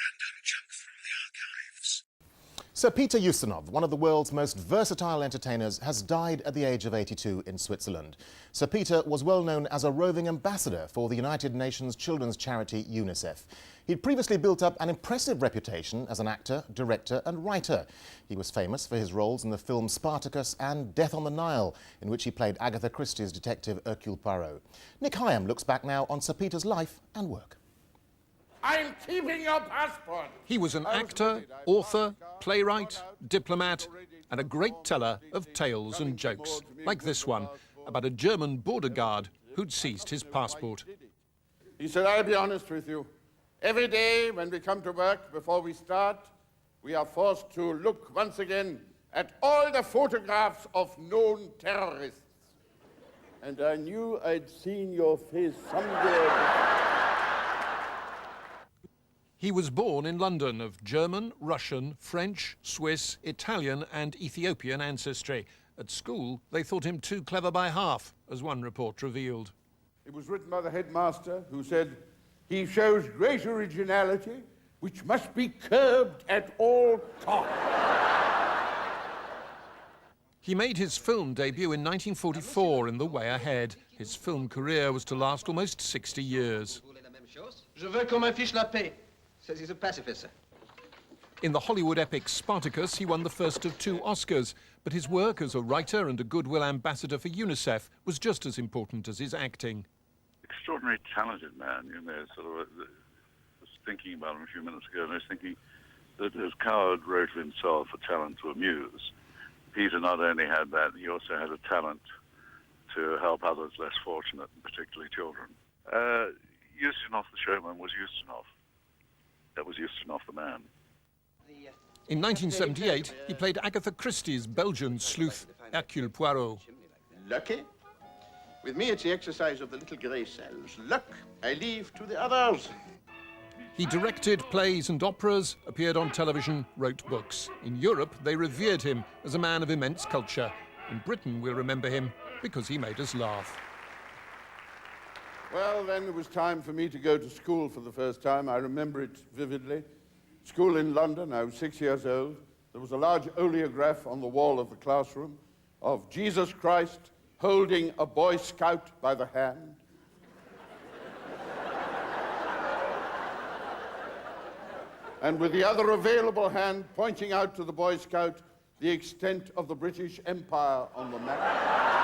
random junk from the archives. Sir Peter Ustinov, one of the world's most versatile entertainers, has died at the age of 82 in Switzerland. Sir Peter was well known as a roving ambassador for the United Nations children's charity UNICEF. He'd previously built up an impressive reputation as an actor, director and writer. He was famous for his roles in the films Spartacus and Death on the Nile, in which he played Agatha Christie's detective Hercule Poirot. Nick Hyam looks back now on Sir Peter's life and work. I'm keeping your passport. He was an actor, author, playwright, diplomat, and a great teller of tales and jokes, like this one, about a German border guard who'd seized his passport. He said, I'll be honest with you. Every day when we come to work, before we start, we are forced to look once again at all the photographs of known terrorists. And I knew I'd seen your face somewhere. He was born in London of German, Russian, French, Swiss, Italian and Ethiopian ancestry. At school, they thought him too clever by half, as one report revealed. It was written by the headmaster, who said, he shows great originality, which must be curbed at all costs. He made his film debut in 1944 in The Way Ahead. His film career was to last almost 60 years. Je veux qu'on m'affiche la paix. Says he's a pacifist, sir. In the Hollywood epic Spartacus, he won the first of 2 Oscars, but his work as a writer and a goodwill ambassador for UNICEF was just as important as his acting. Extraordinarily talented man, you know, I was thinking about him a few minutes ago, and I was thinking that as Coward wrote of himself, a talent to amuse, Peter not only had that, he also had a talent to help others less fortunate, and particularly children. Ustinov the showman was Ustinov. That was Ustinov the man. In 1978, he played Agatha Christie's Belgian sleuth, Hercule Poirot. Lucky? With me, it's the exercise of the little grey cells. Luck, I leave to the others. He directed plays and operas, appeared on television, wrote books. In Europe, they revered him as a man of immense culture. In Britain, we'll remember him because he made us laugh. Well, then it was time for me to go to school for the first time. I remember it vividly. School in London, I was 6 years old. There was a large oleograph on the wall of the classroom of Jesus Christ holding a Boy Scout by the hand. And with the other available hand pointing out to the Boy Scout the extent of the British Empire on the map.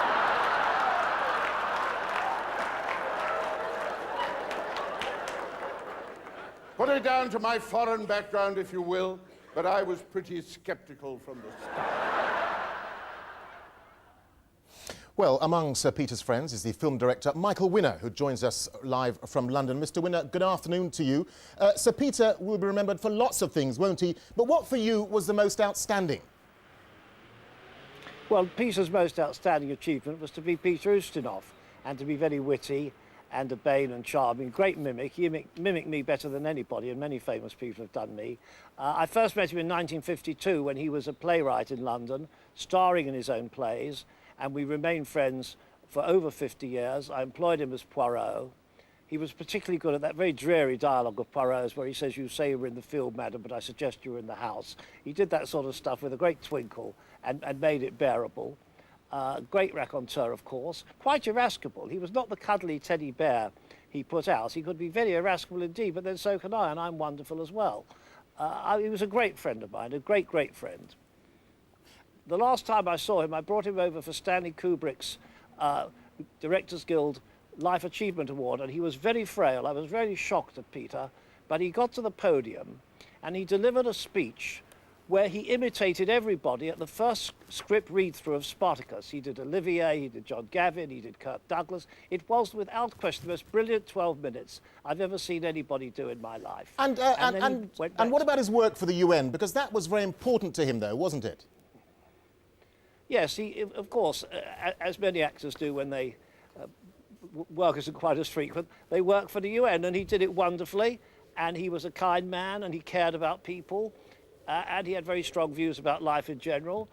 Put it down to my foreign background, if you will, but I was pretty skeptical from the start. Well, among Sir Peter's friends is the film director Michael Winner, who joins us live from London. Mr. Winner, good afternoon to you. Sir Peter will be remembered for lots of things, won't he? But what for you was the most outstanding? Well, Peter's most outstanding achievement was to be Peter Ustinov and to be very witty and urbane and charming. Great mimic. He mimicked me better than anybody, and many famous people have done me. I first met him in 1952 when he was a playwright in London, starring in his own plays, and we remained friends for over 50 years. I employed him as Poirot. He was particularly good at that very dreary dialogue of Poirot's where he says, "You say you were in the field, madam, but I suggest you were in the house." He did that sort of stuff with a great twinkle and made it bearable. Great raconteur, of course. Quite irascible. He was not the cuddly teddy bear he put out. He could be very irascible indeed, but then so can I, and I'm wonderful as well. He was a great friend of mine, a great, great friend. The last time I saw him, I brought him over for Stanley Kubrick's Directors Guild Life Achievement Award, and he was very frail. I was very shocked at Peter, but he got to the podium and he delivered a speech where he imitated everybody at the first script read-through of Spartacus. He did Olivier, he did John Gavin, he did Kirk Douglas. It was, without question, the most brilliant 12 minutes I've ever seen anybody do in my life. And what about his work for the UN? Because that was very important to him, though, wasn't it? Yes, he, of course, as many actors do when they work isn't quite as frequent, they work for the UN, and he did it wonderfully, and he was a kind man, and he cared about people. And he had very strong views about life in general.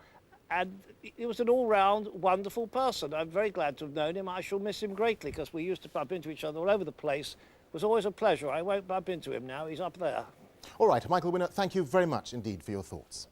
And he was an all-round wonderful person. I'm very glad to have known him. I shall miss him greatly because we used to bump into each other all over the place. It was always a pleasure. I won't bump into him now. He's up there. All right, Michael Winner, thank you very much indeed for your thoughts.